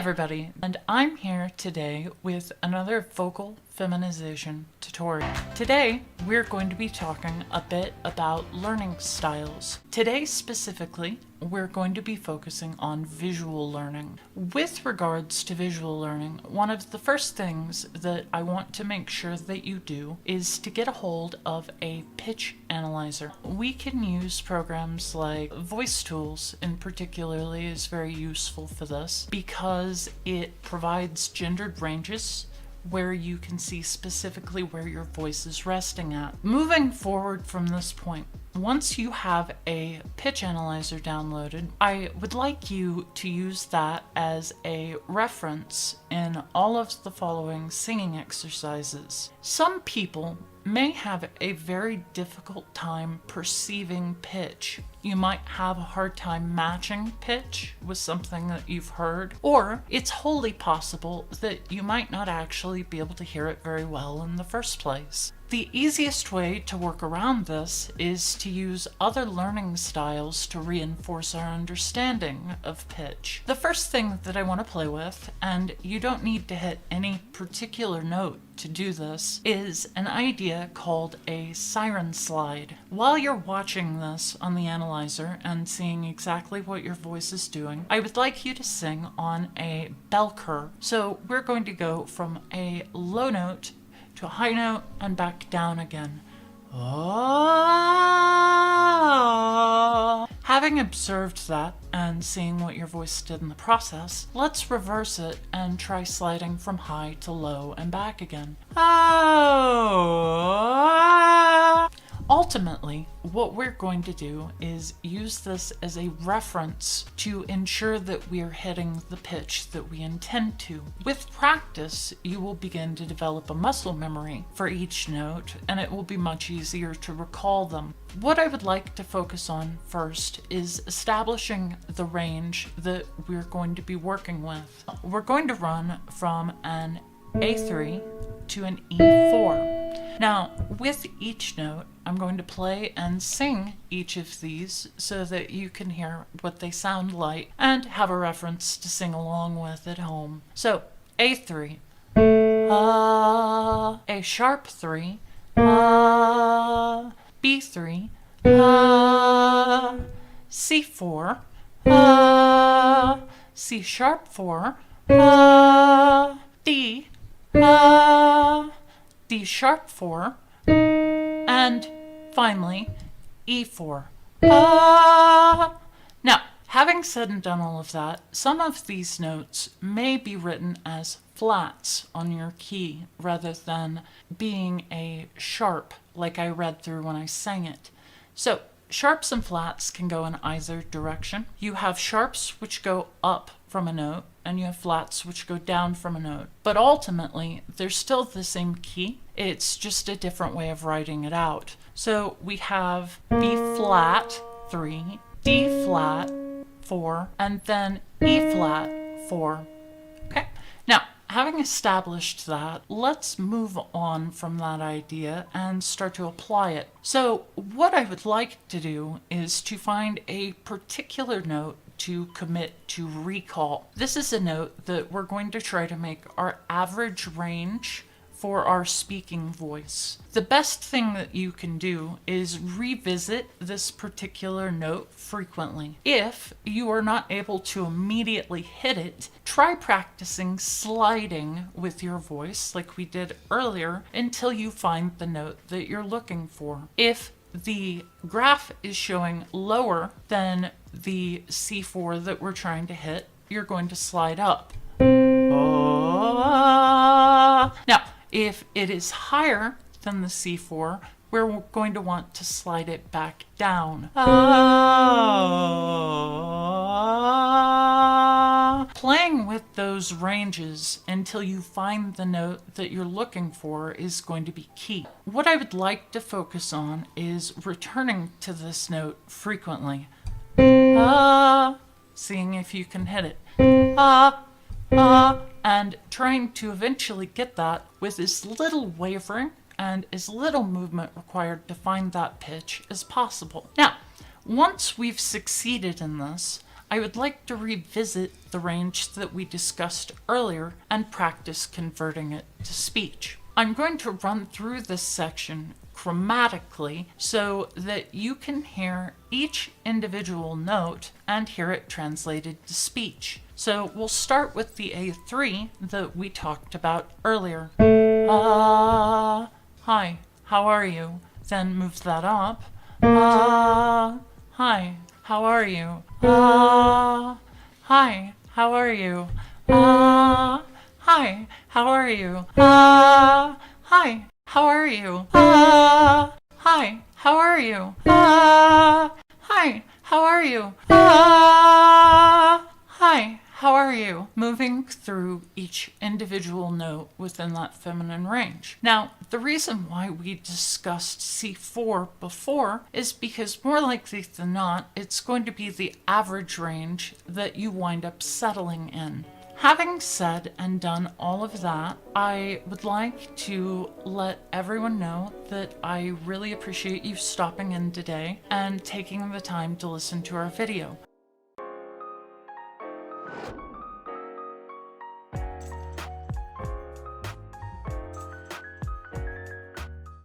everybody, and I'm here today with another vocal feminization tutorial. Today, we're going to be talking a bit about learning styles. Today specifically, we're going to be focusing on visual learning. With regards to visual learning, one of the first things that I want to make sure that you do is to get a hold of a pitch analyzer. We can use programs like Voice Tools in particularly is very useful for this because it provides gendered ranges where you can see specifically where your voice is resting at. Moving forward from this point, once you have a pitch analyzer downloaded, I would like you to use that as a reference in all of the following singing exercises. Some people may have a very difficult time perceiving pitch. You might have a hard time matching pitch with something that you've heard, or it's wholly possible that you might not actually be able to hear it very well in the first place. The easiest way to work around this is to use other learning styles to reinforce our understanding of pitch. The first thing that I want to play with, and you don't need to hit any particular note to do this, is an idea called a Siren slide. While you're watching this on the analyzer and seeing exactly what your voice is doing, I would like you to sing on a bell curve. So we're going to go from a low note to a high note and back down again. Oh. Having observed that and seeing what your voice did in the process, let's reverse it and try sliding from high to low and back again. Oh. Ultimately, what we're going to do is use this as a reference to ensure that we are hitting the pitch that we intend to. With practice, you will begin to develop a muscle memory for each note, and it will be much easier to recall them. What I would like to focus on first is establishing the range that we're going to be working with. We're going to run from an A3 to an E4. Now, with each note, I'm going to play and sing each of these so that you can hear what they sound like and have a reference to sing along with at home. So, A3, A sharp 3, B3, C4, C sharp 4, D, D sharp 4, and finally E4. Now, having said and done all of that, some of these notes may be written as flats on your key rather than being a sharp like I read through when I sang it. So, sharps and flats can go in either direction. You have sharps which go up from a note, and you have flats which go down from a note. But ultimately, they're still the same key. It's just a different way of writing it out. So we have B flat 3, D flat 4, and then E flat 4. Okay. Now, having established that, let's move on from that idea and start to apply it. So what I would like to do is to find a particular note to commit to recall. This is a note that we're going to try to make our average range for our speaking voice. The best thing that you can do is revisit this particular note frequently. If you are not able to immediately hit it, try practicing sliding with your voice like we did earlier until you find the note that you're looking for. If the graph is showing lower than the C4 that we're trying to hit, you're going to slide up. Now, if it is higher than the C4, we're going to want to slide it back down. Playing with those ranges until you find the note that you're looking for is going to be key. What I would like to focus on is returning to this note frequently. Seeing if you can hit it. And trying to eventually get that with as little wavering and as little movement required to find that pitch as possible. Now, once we've succeeded in this, I would like to revisit the range that we discussed earlier and practice converting it to speech. I'm going to run through this section chromatically so that you can hear each individual note and hear it translated to speech. So we'll start with the A3 that we talked about earlier. Hi, how are you? Then move that up. Hi, how are you? Hi, how are you? Hi, how are you? Hi, how are you? Hi, how are you? Hi, how are you? Hi, how are you? Moving through each individual note within that feminine range. Now, the reason why we discussed C4 before is because more likely than not, it's going to be the average range that you wind up settling in. Having said and done all of that, I would like to let everyone know that I really appreciate you stopping in today and taking the time to listen to our video.